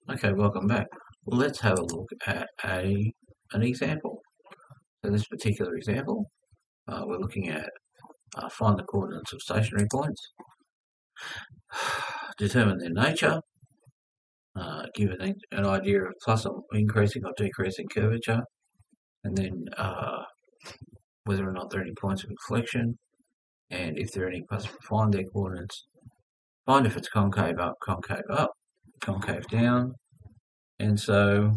Okay, welcome back. Well, let's have a look at an example. In this particular example, we're looking at find the coordinates of stationary points, determine their nature, give an idea of plus or increasing or decreasing curvature, and then whether or not there are any points of inflection, and if there are any, find their coordinates, find if it's concave up, concave down, and so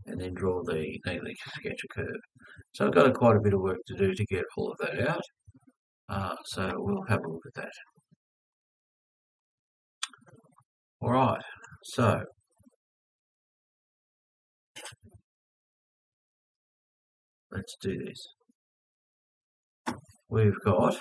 and then draw the neatly sketch a curve. So I've got quite a bit of work to do to get all of that out. So we'll have a look at that. All right, so let's do this. We've got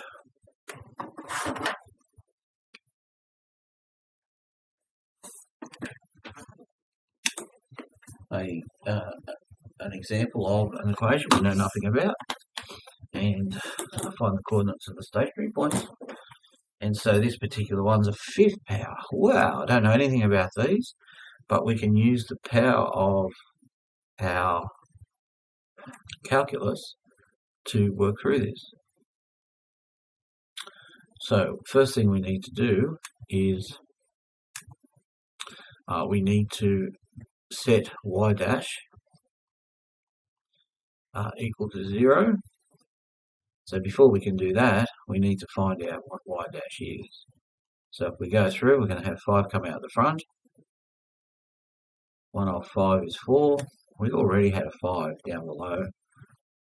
an example of an equation we know nothing about, and find the coordinates of the stationary points. And so this particular one's a fifth power. Wow, I don't know anything about these, but we can use the power of our calculus to work through this. So first thing we need to do is we need to set y dash equal to 0. So before we can do that, we need to find out what y dash is. So if we go through, we're going to have 5 come out the front. 1 off 5 is 4. We've already had a 5 down below,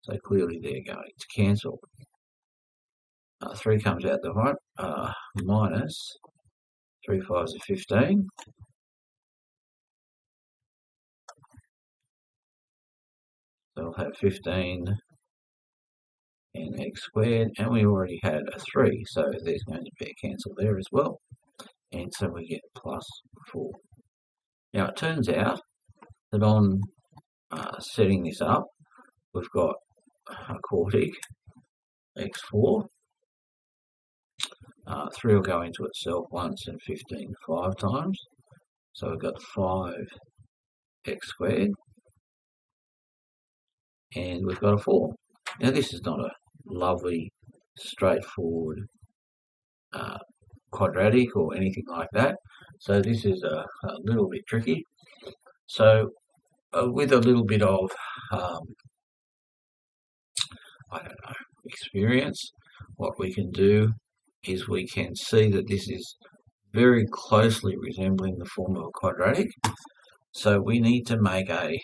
so clearly they're going to cancel. 3 comes out the front, minus 3 5s are 15. So we'll have 15 and x squared, and we already had a 3, so there's going to be a cancel there as well. And so we get plus 4. Now it turns out that on setting this up, we've got a quartic, x4. 3 will go into itself once and 15 5 times. So we've got 5x squared. And we've got a 4. Now this is not a lovely, straightforward quadratic or anything like that. So this is a little bit tricky. So with a little bit of, experience, what we can do is we can see that this is very closely resembling the form of a quadratic. So we need to make an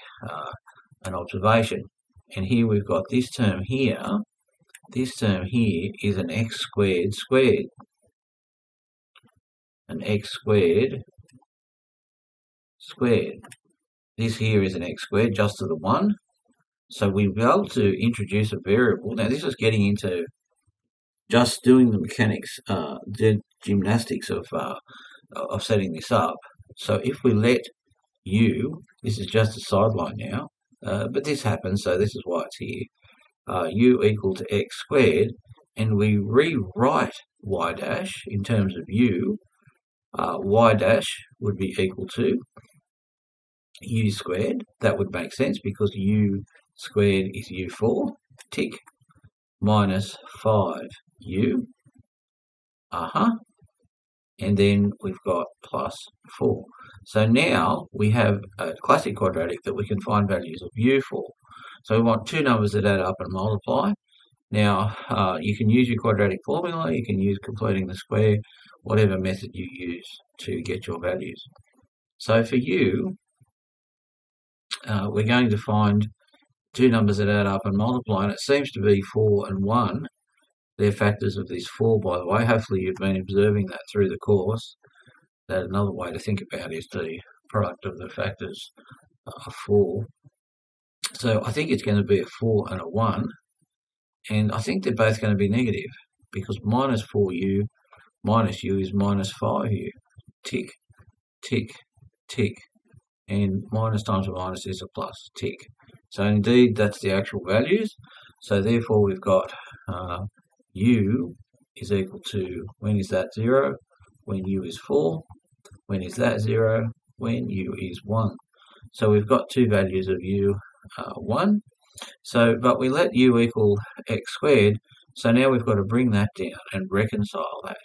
observation. And here we've got this term here. This term here is an x squared squared. An x squared squared. This here is an x squared just to the 1. So we'll be able to introduce a variable. Now this is getting into just doing the mechanics, the gymnastics of setting this up. So if we let u, this is just a sideline now, but this happens, so this is why it's here. U equal to x squared, and we rewrite y dash in terms of u. Y dash would be equal to u squared. That would make sense because u squared is u4, tick, minus 5u, and then we've got plus 4. So now we have a classic quadratic that we can find values of u for. So we want two numbers that add up and multiply. Now you can use your quadratic formula, you can use completing the square, whatever method you use to get your values. So for u, we're going to find two numbers that add up and multiply, and it seems to be 4 and 1. They're factors of this 4, by the way. Hopefully you've been observing that through the course. That another way to think about is the product of the factors of 4. So I think it's going to be a 4 and a 1, and I think they're both going to be negative because minus 4u minus u is minus 5u. Tick, tick, tick, and minus times a minus is a plus. Tick. So indeed that's the actual values. So therefore we've got u is equal to, when is that 0? When u is 4. When is that 0? When u is 1. So we've got two values of u, 1. So, but we let u equal x squared, so now we've got to bring that down and reconcile that.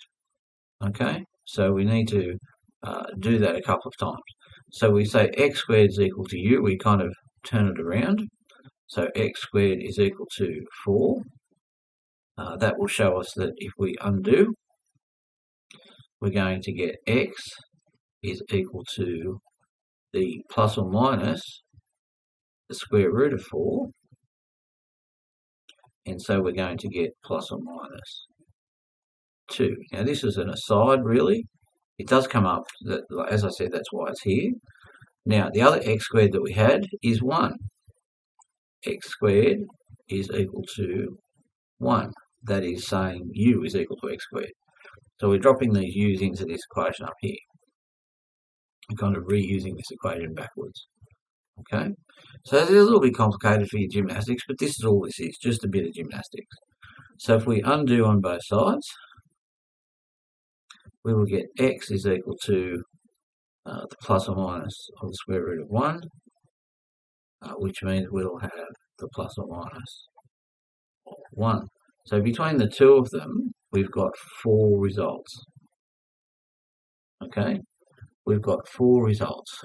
Okay, so we need to do that a couple of times. So we say x squared is equal to u, we kind of turn it around. So x squared is equal to 4. That will show us that if we undo, we're going to get x is equal to the plus or minus the square root of 4. And so we're going to get plus or minus 2. Now this is an aside really. It does come up, that, as I said, that's why it's here. Now the other x squared that we had is 1. X squared is equal to 1. That is saying u is equal to x squared. So we're dropping these u's into this equation up here. We're kind of reusing this equation backwards. Okay, so it's a little bit complicated for your gymnastics, but this is all this is, just a bit of gymnastics. So if we undo on both sides, we will get x is equal to the plus or minus of the square root of 1, which means we'll have the plus or minus of 1. So between the two of them, we've got 4 results. Okay, we've got 4 results.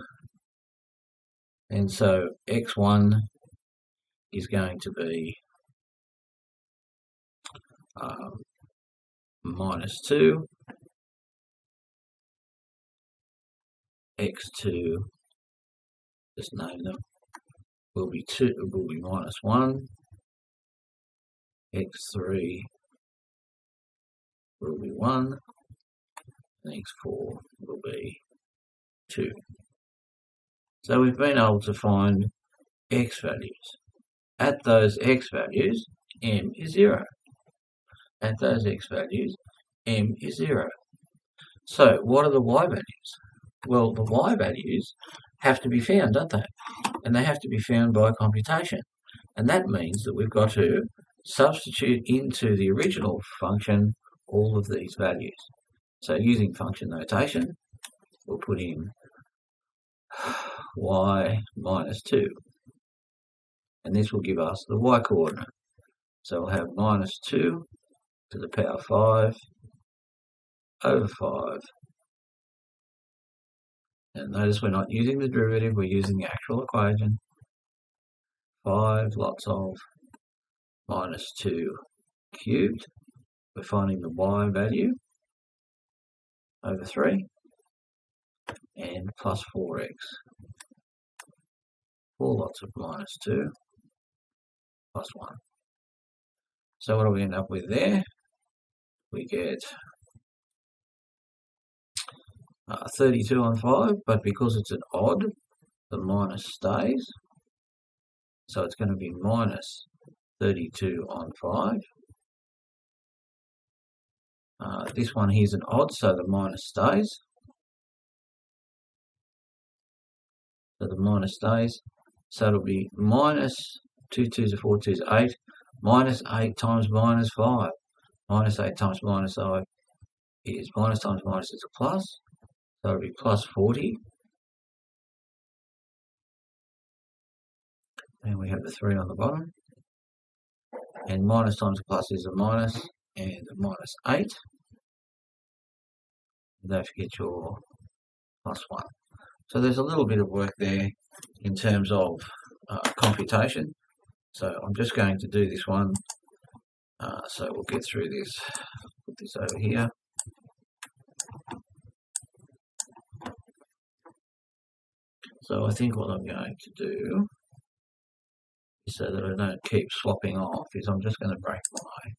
And so x1 is going to be minus 2, x2, just name them, will be minus 1, x3 will be 1, and x4 will be 2. So we've been able to find x values. At those x values, m is 0. At those x values, m is 0. So what are the y values? Well, the y values have to be found, don't they? And they have to be found by computation. And that means that we've got to substitute into the original function all of these values. So using function notation, we'll put in y minus 2. And this will give us the y coordinate. So we'll have minus 2 to the power 5 over 5. And notice we're not using the derivative, we're using the actual equation. 5 lots of minus 2 cubed. We're finding the y value over 3. And plus 4x. 4 lots of minus 2 plus 1. So what do we end up with there? We get 32 on 5, but because it's an odd, the minus stays. So it's going to be minus 32 on 5. This one here's an odd, so the minus stays. So the minus stays. So it'll be minus 2 2s are 4 2s are 8. Minus 8 times minus 5. Minus 8 times minus 5 is minus times minus is a plus. So it'll be plus 40. And we have the 3 on the bottom. And minus times a plus is a minus, and a minus 8. Don't forget your plus 1. So there's a little bit of work there in terms of computation. So I'm just going to do this one. So we'll get through this. Put this over here. So I think what I'm going to do, so that I don't keep swapping off, is I'm just going to break my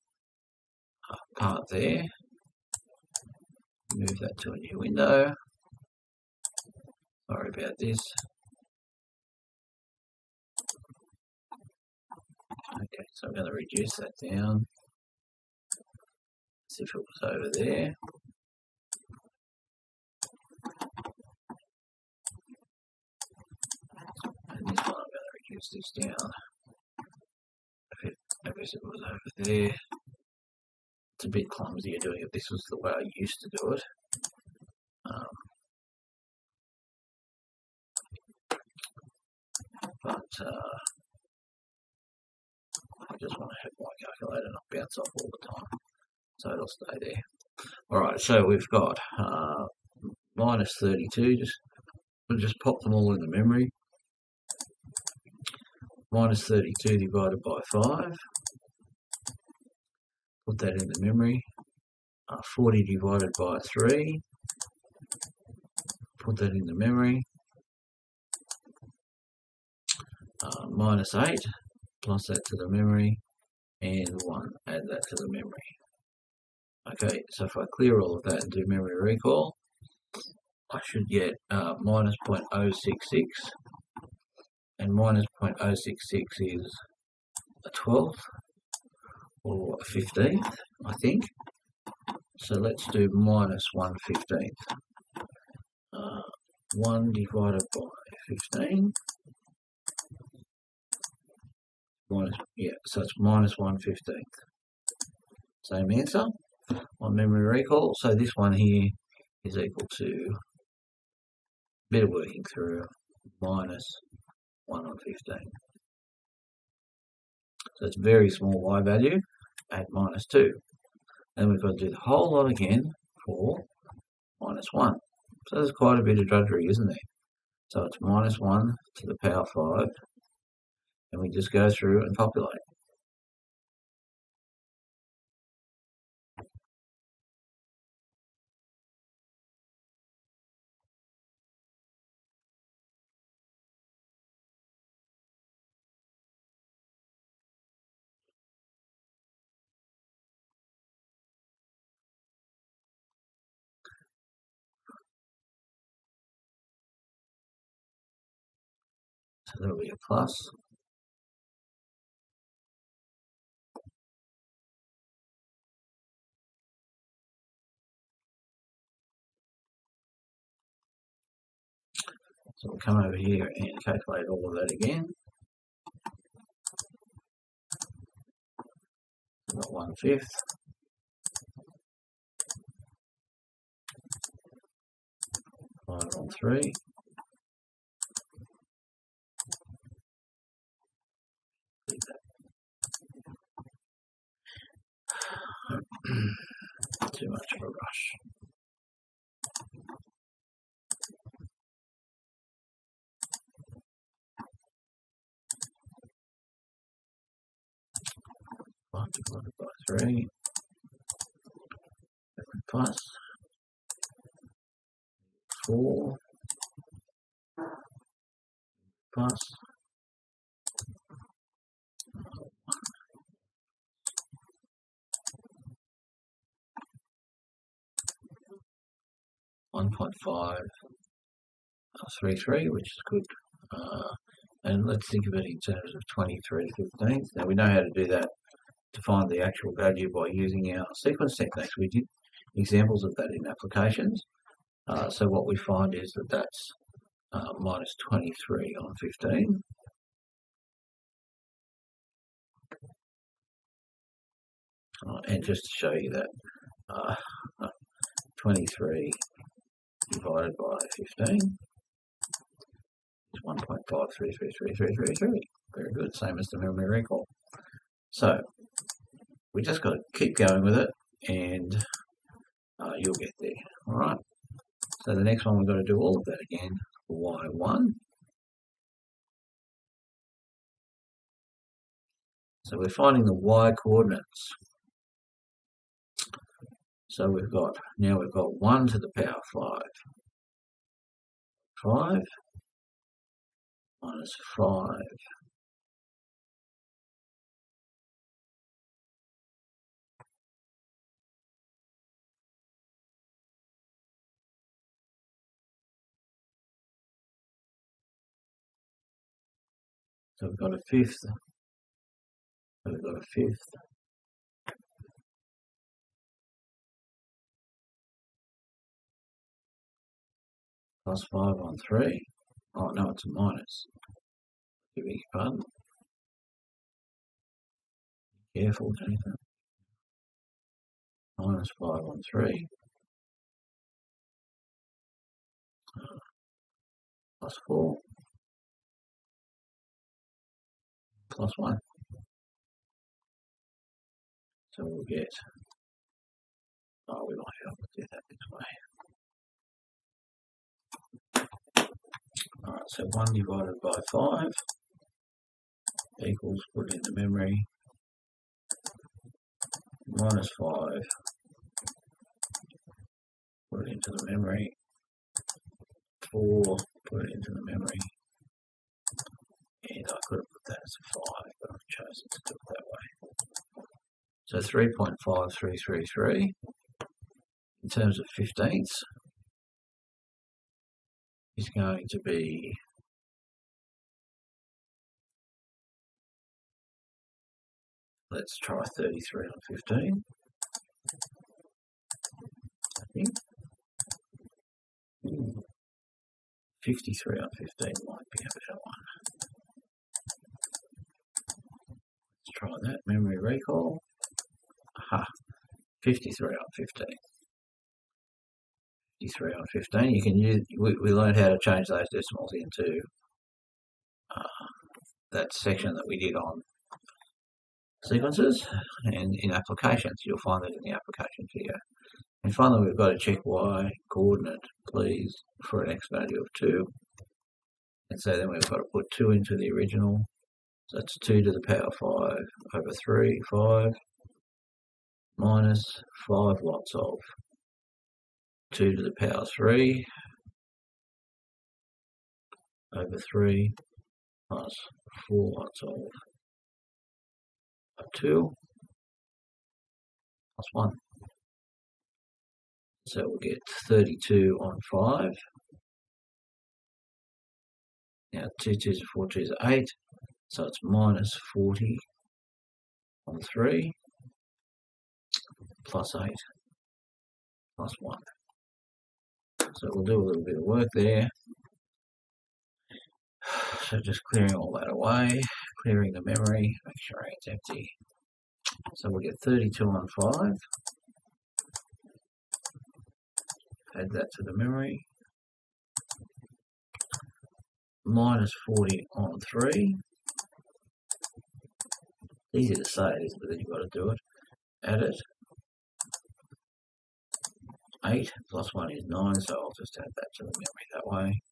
part there. Move that to a new window. Sorry about this. Okay, so I'm going to reduce that down. See if it was over there. And this one I'm going to reduce this down. I guess it was over there. it's a bit clumsier doing it. This was the way I used to do it. But I just want to have my calculator not bounce off all the time, so it'll stay there. Alright, so we've got minus 32, we'll just pop them all in the memory. Minus 32 divided by 5, put that in the memory. 40 divided by 3, put that in the memory. Minus 8, plus that to the memory, and 1, add that to the memory. Okay, so if I clear all of that and do memory recall, I should get minus 0.066, and minus 0.066 is a 12th, or a 15th, I think. So let's do minus 1/15th. 1 divided by 15. So it's minus 1/15th. Same answer on memory recall. So this one here is equal to, a bit of working through, minus 1/15. So it's very small y value at minus 2. And we've got to do the whole lot again for minus 1. So there's quite a bit of drudgery, isn't there? So it's minus 1 to the power 5. And we just go through and populate. So there'll be a plus. So we'll come over here and calculate all of that again. We've got 1/5. Divided on 3. Too much of a rush. Divided by 3, plus 4, plus 1.533, which is good. And let's think of it in terms of 23/15. Now we know how to do that, to find the actual value by using our sequence techniques. We did examples of that in applications. So what we find is that that's minus 23 on 15. And just to show you that 23 divided by 15 is 1.5333333. Very good, same as the memory recall. So we just got to keep going with it, and you'll get there. All right. So the next one we've got to do all of that again for y1. So we're finding the y coordinates. So we've got 1 to the power 5. 5 minus 5. So we've got a 5th. So we've got a 5th. Plus 5 on 3. Oh, no, it's a minus. Beg your pardon. Careful, Jennifer. minus 5 on 3, plus 4, plus 1. So we'll get, we might be able to do that this way. Alright, so 1 divided by 5 equals, put it into memory, minus 5, put it into the memory, 4, put it into the memory, and I could have put that as a 5, but I've chosen to do it that way. So 3.5333 in terms of 15ths is going to be let's try 33 on 15. I think 53 on 15 might be a better one. Let's try that. Memory recall. Aha. 53 on 15. 53 on 15. You can use. We learned how to change those decimals into that section that we did on sequences, and in applications you'll find that in the application video. And finally, we've got to check y coordinate, please, for an x value of 2. And so then we've got to put 2 into the original. So that's 2 to the power 5 over 3, 5, minus 5 lots of 2 to the power 3 over 3, plus 4 lots of 2 plus 1. So we'll get 32 on 5. Now 2 2s are 4 2s are 8. So it's minus 40 on 3 plus 8 plus 1. So we'll do a little bit of work there. So just clearing all that away, clearing the memory, make sure it's empty. So we'll get 32 on 5. Add that to the memory. Minus 40 on 3. Easy to say, isn't it? But then you've got to do it. Add it. 8 plus 1 is 9, so I'll just add that to the memory that way.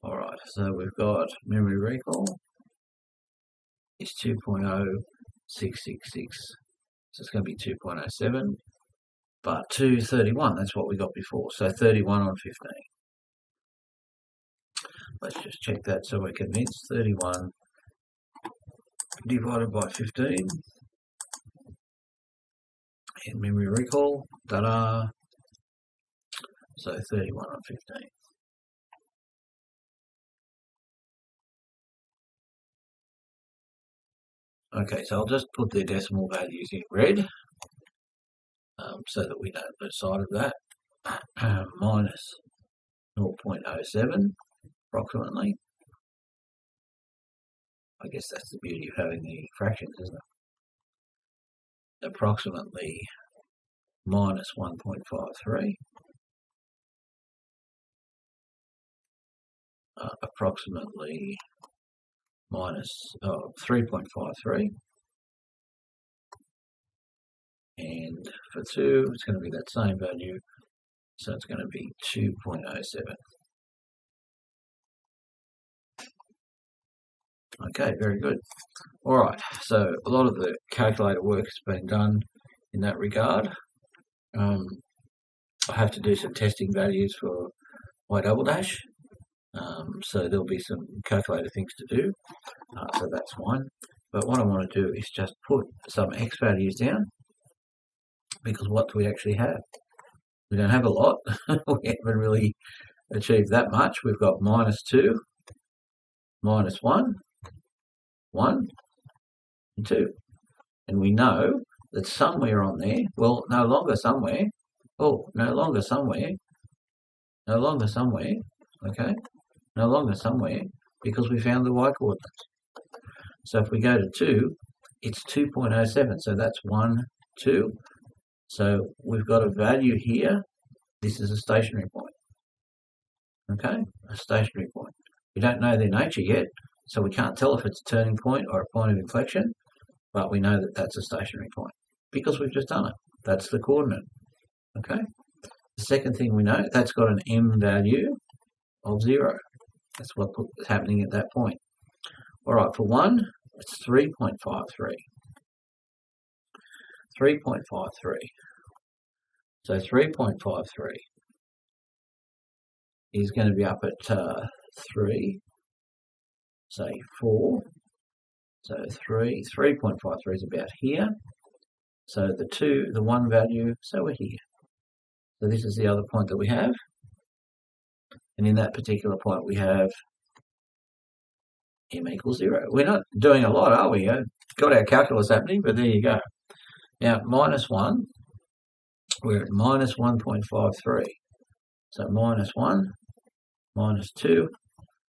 Alright, so we've got memory recall is 2.0666. So it's going to be 2.07. But 231, that's what we got before. So 31 on 15. Let's just check that so we're convinced. 31 divided by 15. And memory recall, ta-da. So 31 on 15. Okay, so I'll just put the decimal values in red so that we don't lose sight of that. Minus 0.07 approximately. I guess that's the beauty of having the fractions, isn't it? Approximately minus 1.53. Approximately minus 3.53. And for 2, it's going to be that same value, so it's going to be 2.07. Okay, very good. All right, so a lot of the calculator work has been done in that regard. I have to do some testing values for y double dash, so there'll be some calculator things to do, so that's fine. But what I want to do is just put some x values down, because what do we actually have? We don't have a lot. We haven't really achieved that much. We've got minus 2, minus 1, 1, and 2. And we know that somewhere on there, well, no longer somewhere, okay, no longer somewhere, because we found the y coordinates. So if we go to 2, it's 2.07, so that's 1, 2. So we've got a value here. This is a stationary point. Okay, a stationary point. We don't know their nature yet, so we can't tell if it's a turning point or a point of inflection, but we know that that's a stationary point because we've just done it. That's the coordinate. Okay. The second thing we know, that's got an m value of 0. That's what's happening at that point. All right, for 1, it's 3.53. 3.53. So 3.53 is going to be up at 3, say 4. So 3.53 is about here. So the 1 value, so we're here. So this is the other point that we have. And in that particular point, we have m equals 0. We're not doing a lot, are we? Got our calculus happening, but there you go. Now, minus 1, we're at minus 1.53. So minus 1, minus 2.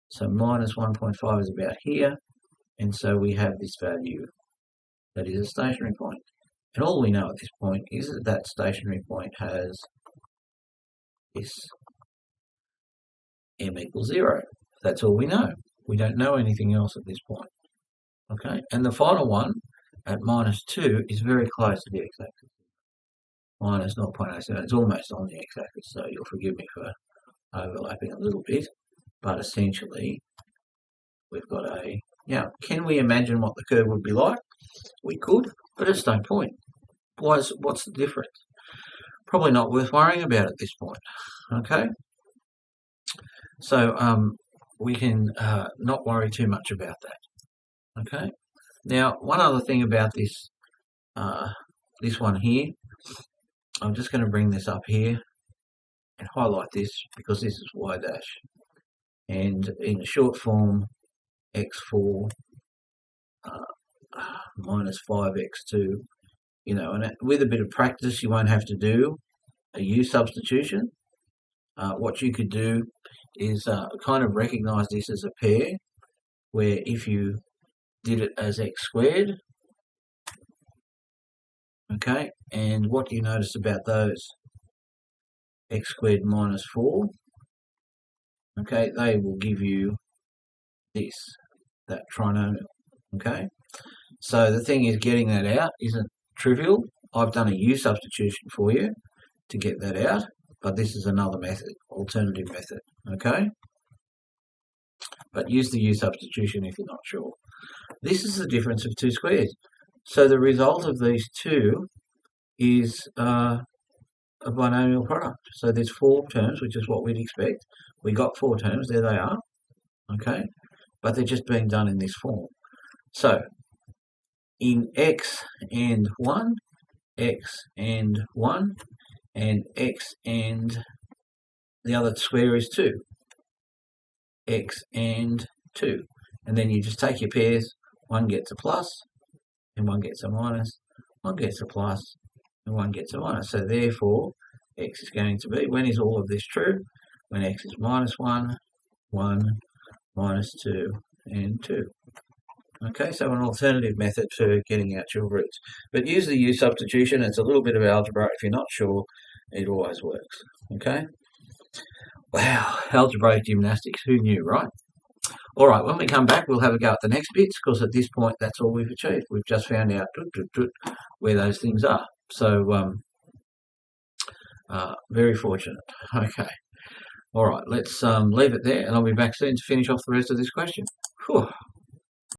So minus 1.5 is about here. And so we have this value that is a stationary point. And all we know at this point is that that stationary point has this m equals 0. That's all we know. We don't know anything else at this point. Okay, and the final one at minus 2 is very close to the x-axis. Minus 0.87. It's almost on the x-axis, so you'll forgive me for overlapping a little bit. But essentially, we've got a... Now, can we imagine what the curve would be like? We could, but it's no point. What's the difference? Probably not worth worrying about at this point. Okay? So we can not worry too much about that. Okay? Now, one other thing about this this one here, I'm just going to bring this up here and highlight this because this is y dash. And in short form, x4 minus 5x2, you know, and with a bit of practice, you won't have to do a u substitution. What you could do is kind of recognize this as a pair, where if you did it as x squared, okay, and what do you notice about those? X squared minus 4, okay, they will give you this, that trinomial, okay? So the thing is, getting that out isn't trivial. I've done a u substitution for you to get that out, but this is another method, alternative method, okay? But use the u substitution if you're not sure. This is the difference of two squares. So the result of these two is a binomial product. So there's 4 terms, which is what we'd expect. We got 4 terms, there they are, okay? But they're just being done in this form. So in x and 1, x and 1, and x and the other square is 2, x and 2. And then you just take your pairs, one gets a plus, and one gets a minus, one gets a plus, and one gets a minus. So therefore, x is going to be, when is all of this true? When x is minus 1, 1, minus 2, and 2. Okay, so an alternative method for getting out your roots. But use the u substitution. It's a little bit of algebra. If you're not sure, it always works. Okay? Wow, algebraic gymnastics. Who knew, right? All right, when we come back, we'll have a go at the next bits, because at this point, that's all we've achieved. We've just found out where those things are. So, very fortunate. Okay. All right, let's leave it there, and I'll be back soon to finish off the rest of this question. Whew.